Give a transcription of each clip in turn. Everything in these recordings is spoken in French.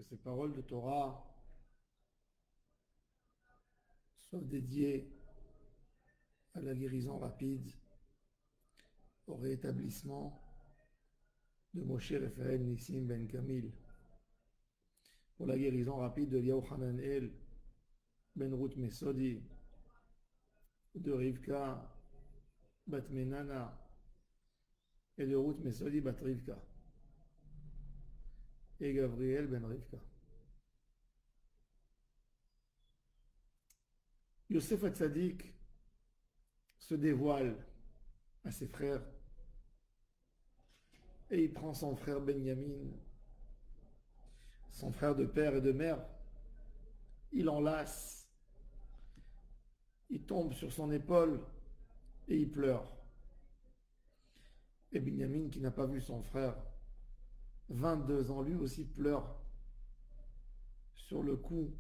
ces paroles de Torah soient dédiées à la guérison rapide, au rétablissement de Moshe Raphaël Nissim Ben Kamil, pour la guérison rapide de Eliyahu Hananel Ben Ruth Mesodi, de Rivka Bat Menana et de Ruth Mesodi Bat Rivka, et Gabriel Ben Rivka. Yosef Hatzadik se dévoile à ses frères et il prend son frère Benjamin, son frère de père et de mère, il enlace, il tombe sur son épaule et il pleure. Et Benjamin, qui n'a pas vu son frère 22 ans, lui aussi pleure sur le cou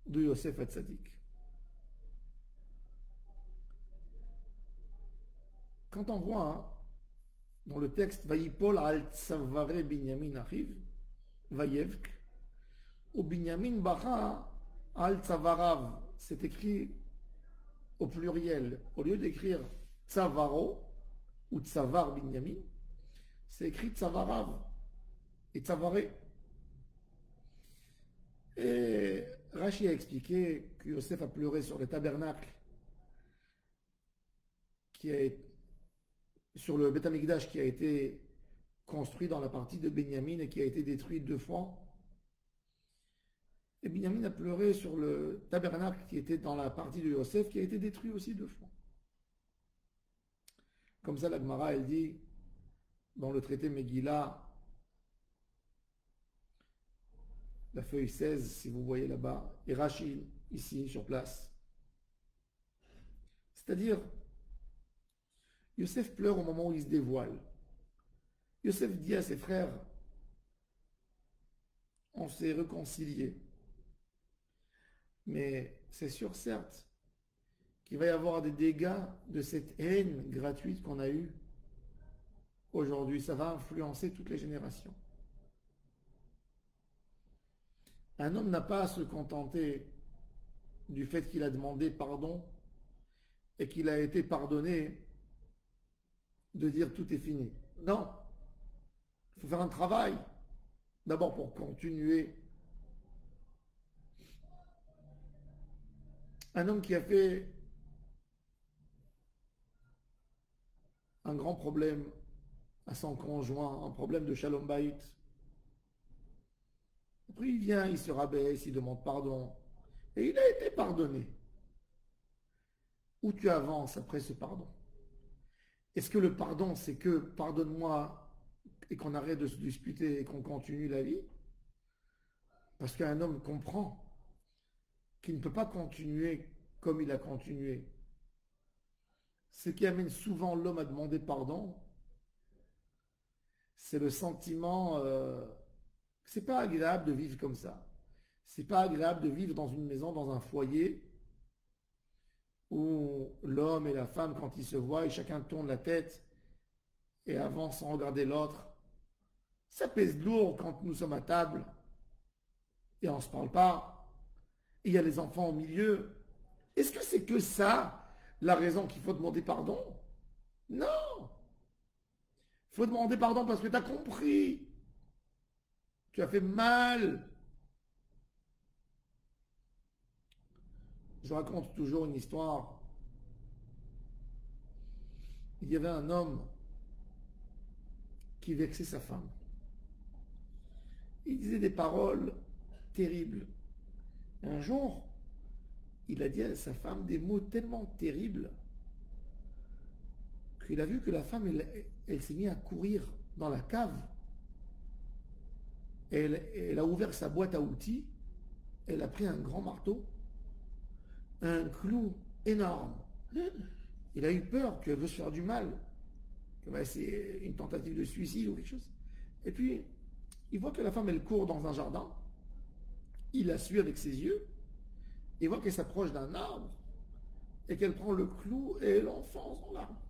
de Yosef Hatzadik. Quand on voit dans le texte Vayipol al Tsavare Binyamin arrive, Vayevk, ou Binyamin Bacha al Tsavarav, c'est écrit au pluriel. Au lieu d'écrire Tsavaro ou Tsavar Binyamin, c'est écrit Tsavarav et Tsavaré. Et Rashi a expliqué que Yosef a pleuré sur le tabernacle qui a été sur le Beth Amikdash qui a été construit dans la partie de Benjamin et qui a été détruit 2 fois. Et Benjamin a pleuré sur le tabernacle qui était dans la partie de Yosef qui a été détruit aussi 2 fois. Comme ça, la Gemara, elle dit, dans le traité Megillah, la feuille 16, si vous voyez là-bas, et Rashi, ici, sur place. C'est-à-dire, Yosef pleure au moment où il se dévoile. Yosef dit à ses frères, on s'est réconciliés. Mais c'est sûr, certes, qu'il va y avoir des dégâts de cette haine gratuite qu'on a eue aujourd'hui. Ça va influencer toutes les générations. Un homme n'a pas à se contenter du fait qu'il a demandé pardon et qu'il a été pardonné de dire tout est fini. Non, il faut faire un travail, d'abord pour continuer. Un homme qui a fait un grand problème à son conjoint, un problème de shalom bayit. Après il vient, il se rabaisse, il demande pardon, et il a été pardonné. Où tu avances après ce pardon? Est-ce que le pardon, c'est que pardonne-moi et qu'on arrête de se disputer et qu'on continue la vie? Parce qu'un homme comprend qu'il ne peut pas continuer comme il a continué. Ce qui amène souvent l'homme à demander pardon, c'est le sentiment que c'est pas agréable de vivre comme ça. C'est pas agréable de vivre dans une maison, dans un foyer, où l'homme et la femme, quand ils se voient, et chacun tourne la tête et avance sans regarder l'autre. Ça pèse lourd quand nous sommes à table et on ne se parle pas. Et il y a les enfants au milieu. Est-ce que c'est que ça, la raison qu'il faut demander pardon? Non! Il faut demander pardon parce que tu as compris. Tu as fait mal. Je raconte toujours une histoire. Il y avait un homme qui vexait sa femme. Il disait des paroles terribles. Un jour, il a dit à sa femme des mots tellement terribles qu'il a vu que la femme, elle s'est mise à courir dans la cave. Elle a ouvert sa boîte à outils. Elle a pris un grand marteau, un clou énorme. Il a eu peur qu'elle veut se faire du mal, que c'est une tentative de suicide ou quelque chose. Et puis, il voit que la femme, elle court dans un jardin. Il la suit avec ses yeux. Il voit qu'elle s'approche d'un arbre et qu'elle prend le clou et elle enfonce dans l'arbre.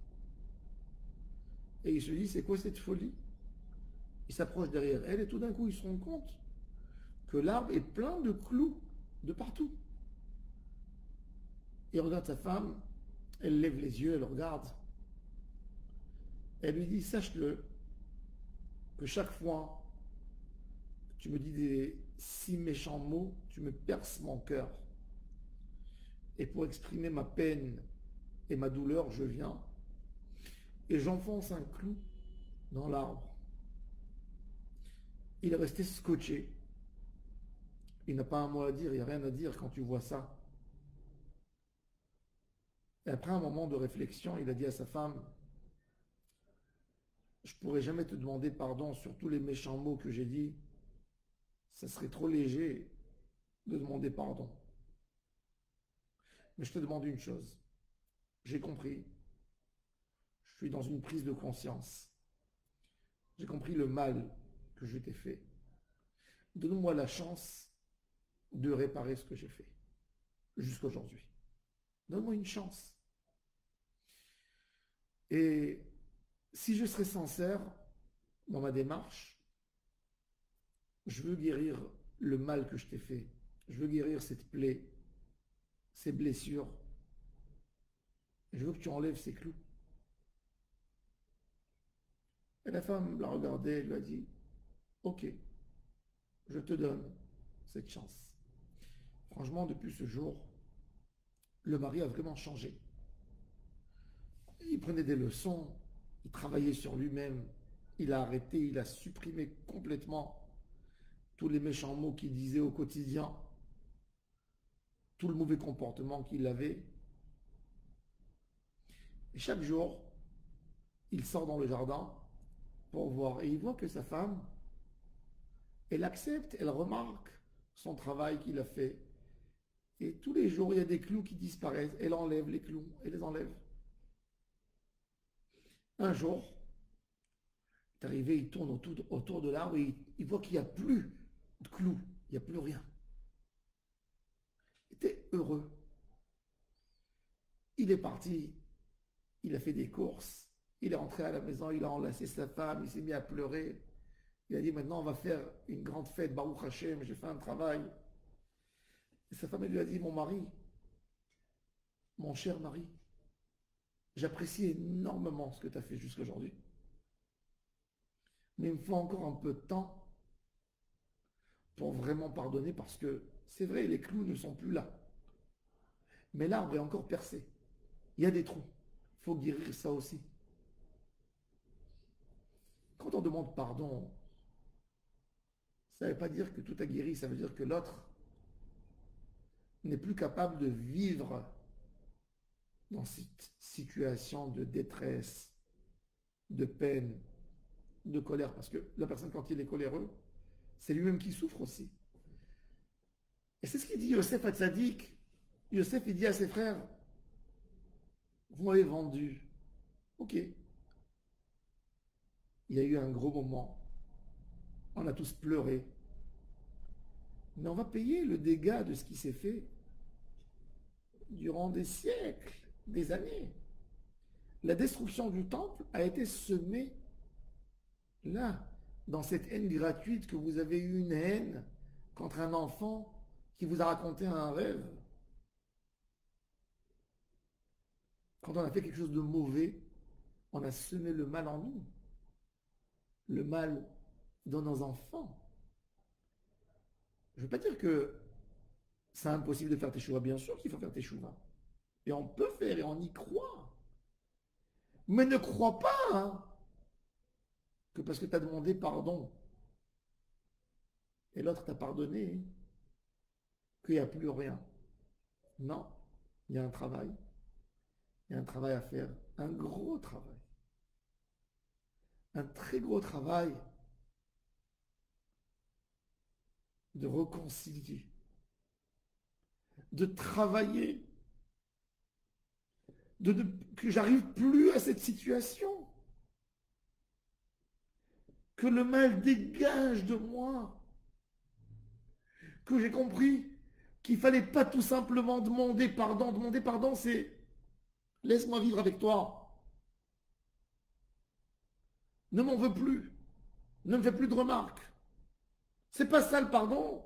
Et il se dit, c'est quoi cette folie? Il s'approche derrière elle et tout d'un coup, il se rend compte que l'arbre est plein de clous de partout. Il regarde sa femme, elle lève les yeux, elle le regarde. Elle lui dit, sache-le, que chaque fois que tu me dis des si méchants mots, tu me perces mon cœur. Et pour exprimer ma peine et ma douleur, je viens et j'enfonce un clou dans l'arbre. Il est resté scotché. Il n'a pas un mot à dire, il n'y a rien à dire quand tu vois ça. Et après un moment de réflexion, il a dit à sa femme, je ne pourrais jamais te demander pardon sur tous les méchants mots que j'ai dit. Ça serait trop léger de demander pardon. Mais je te demande une chose. J'ai compris. Je suis dans une prise de conscience. J'ai compris le mal que je t'ai fait. Donne-moi la chance de réparer ce que j'ai fait jusqu'à aujourd'hui. Donne-moi une chance. Et si je serais sincère dans ma démarche, je veux guérir le mal que je t'ai fait. Je veux guérir cette plaie, ces blessures. Je veux que tu enlèves ces clous. Et la femme l'a regardé et lui a dit, ok, je te donne cette chance. Franchement, depuis ce jour, le mari a vraiment changé. Il prenait des leçons, il travaillait sur lui-même, il a arrêté, il a supprimé complètement tous les méchants mots qu'il disait au quotidien, tout le mauvais comportement qu'il avait. Et chaque jour, il sort dans le jardin pour voir. Et il voit que sa femme, elle accepte, elle remarque son travail qu'il a fait. Et tous les jours, il y a des clous qui disparaissent. Elle enlève les clous, elle les enlève. Un jour, il est arrivé, il tourne autour de l'arbre et il voit qu'il n'y a plus de clous, il n'y a plus rien. Il était heureux. Il est parti, il a fait des courses, il est rentré à la maison, il a enlacé sa femme, il s'est mis à pleurer. Il a dit maintenant on va faire une grande fête, Baruch Hashem, j'ai fait un travail. Et sa femme elle lui a dit mon mari, mon cher mari, j'apprécie énormément ce que tu as fait jusqu'à aujourd'hui. Mais il me faut encore un peu de temps pour vraiment pardonner parce que c'est vrai, les clous ne sont plus là. Mais l'arbre est encore percé. Il y a des trous. Il faut guérir ça aussi. Quand on demande pardon, ça ne veut pas dire que tout a guéri, ça veut dire que l'autre n'est plus capable de vivre dans cette situation de détresse, de peine, de colère. Parce que la personne, quand il est coléreux, c'est lui-même qui souffre aussi. Et c'est ce qu'il dit Yosef à Tzadik. Yosef, il dit à ses frères, vous m'avez vendu. Ok. Il y a eu un gros moment. On a tous pleuré. Mais on va payer le dégât de ce qui s'est fait durant des siècles, des années. La destruction du temple a été semée là, dans cette haine gratuite que vous avez eu une haine contre un enfant qui vous a raconté un rêve. Quand on a fait quelque chose de mauvais, on a semé le mal en nous, le mal dans nos enfants. Je ne veux pas dire que c'est impossible de faire teshuva, bien sûr qu'il faut faire teshuva. Et on peut faire et on y croit. Mais ne crois pas hein, que parce que tu as demandé pardon et l'autre t'a pardonné, qu'il n'y a plus rien. Non, il y a un travail. Il y a un travail à faire, un gros travail. Un très gros travail de réconcilier, de travailler, que j'arrive plus à cette situation, que le mal dégage de moi, que j'ai compris qu'il fallait pas tout simplement demander pardon. Demander pardon, c'est laisse-moi vivre avec toi. Ne m'en veux plus. Ne me fais plus de remarques. C'est pas ça le pardon.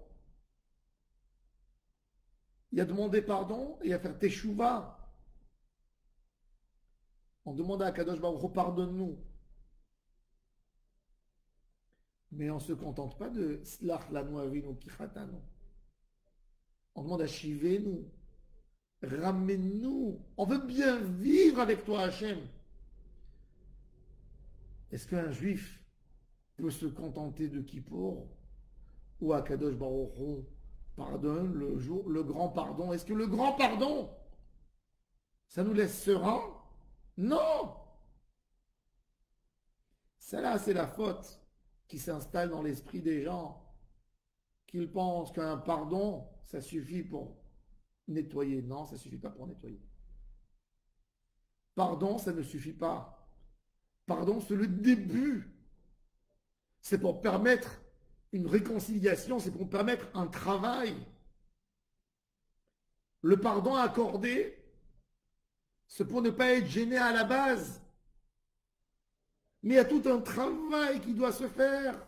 Il y a demander pardon et il y a faire teshuva. On demande à Kadosh Baruch Hu, pardonne-nous. Mais on ne se contente pas de slach lanu avinu kichatanu. On demande à Shivenu, ramène-nous. On veut bien vivre avec toi, Hachem. Est-ce qu'un juif peut se contenter de Kippour ou à Kadosh Baruch Hu pardonne le grand pardon? Est-ce que le grand pardon, ça nous laisse serein? Non! Celle-là, c'est la faute qui s'installe dans l'esprit des gens, qu'ils pensent qu'un pardon, ça suffit pour nettoyer. Non, ça ne suffit pas pour nettoyer. Pardon, ça ne suffit pas. Pardon, c'est le début. C'est pour permettre une réconciliation, c'est pour permettre un travail. Le pardon accordé, c'est pour ne pas être gêné à la base. Mais il y a tout un travail qui doit se faire.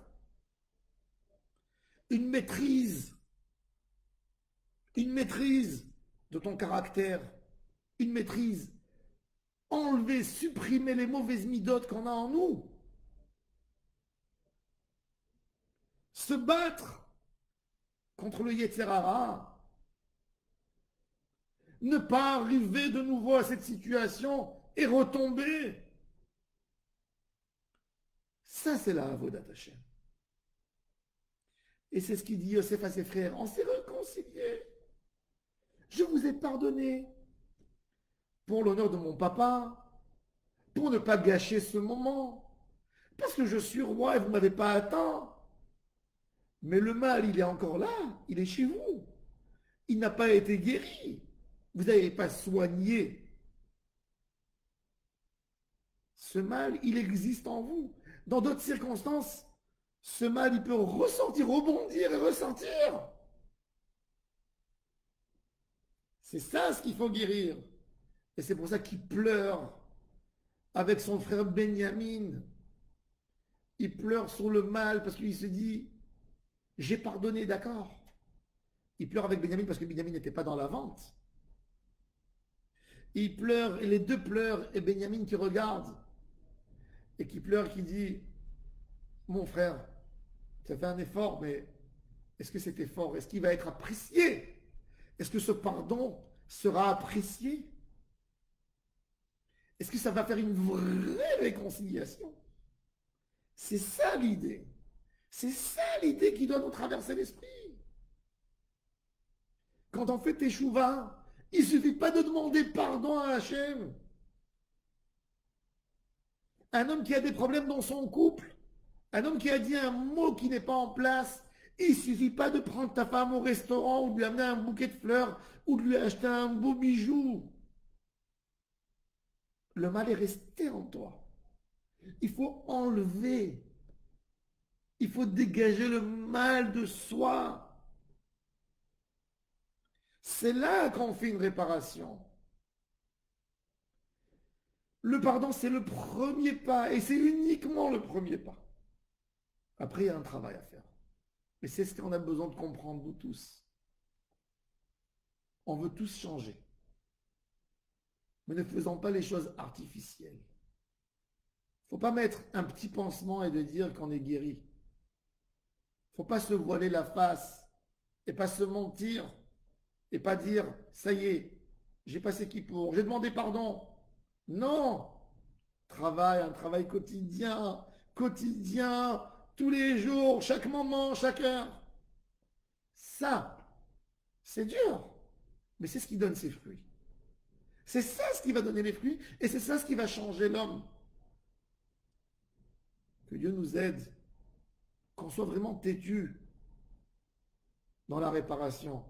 Une maîtrise de ton caractère, une maîtrise. Enlever, supprimer les mauvaises midotes qu'on a en nous. Se battre contre le Yetzer Hara. Ne pas arriver de nouveau à cette situation et retomber. Ça, c'est la Avodat Hashem. Et c'est ce qu'il dit Yosef à ses frères. On s'est réconciliés. Je vous ai pardonné. Pour l'honneur de mon papa. Pour ne pas gâcher ce moment. Parce que je suis roi et vous ne m'avez pas atteint. Mais le mal, il est encore là. Il est chez vous. Il n'a pas été guéri. Vous n'avez pas soigné. Ce mal, il existe en vous. Dans d'autres circonstances, ce mal, il peut ressortir, rebondir et ressortir. C'est ça ce qu'il faut guérir. Et c'est pour ça qu'il pleure avec son frère Benjamin. Il pleure sur le mal parce qu'il se dit, j'ai pardonné, d'accord. Il pleure avec Benjamin parce que Benjamin n'était pas dans la vente. Il pleure, et les deux pleurent, et Benjamin qui regarde, et qui pleure, qui dit, mon frère, tu as fait un effort, mais est-ce que cet effort, est-ce qu'il va être apprécié? Est-ce que ce pardon sera apprécié? Est-ce que ça va faire une vraie réconciliation? C'est ça l'idée. C'est ça l'idée qui doit nous traverser l'esprit. Quand on fait teshuva, il ne suffit pas de demander pardon à Hachem. Un homme qui a des problèmes dans son couple, un homme qui a dit un mot qui n'est pas en place, il ne suffit pas de prendre ta femme au restaurant ou de lui amener un bouquet de fleurs ou de lui acheter un beau bijou. Le mal est resté en toi. Il faut enlever. Il faut dégager le mal de soi. C'est là qu'on fait une réparation. Le pardon, c'est le premier pas, et c'est uniquement le premier pas. Après, il y a un travail à faire. Mais c'est ce qu'on a besoin de comprendre, nous tous. On veut tous changer. Mais ne faisons pas les choses artificielles. Il ne faut pas mettre un petit pansement et de dire qu'on est guéri. Il ne faut pas se voiler la face et pas se mentir et pas dire, ça y est, j'ai passé Kippour, j'ai demandé pardon. Non! Travail, un travail quotidien, tous les jours, chaque moment, chaque heure. Ça, c'est dur, mais c'est ce qui donne ses fruits. C'est ça ce qui va donner les fruits et c'est ça ce qui va changer l'homme. Que Dieu nous aide, qu'on soit vraiment têtu dans la réparation,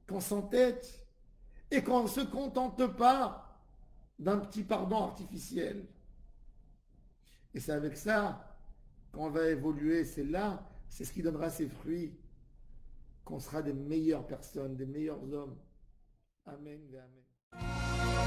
qu'on s'entête et qu'on ne se contente pas d'un petit pardon artificiel. Et c'est avec ça qu'on va évoluer, c'est là, c'est ce qui donnera ses fruits, qu'on sera des meilleures personnes, des meilleurs hommes. Amen et amen.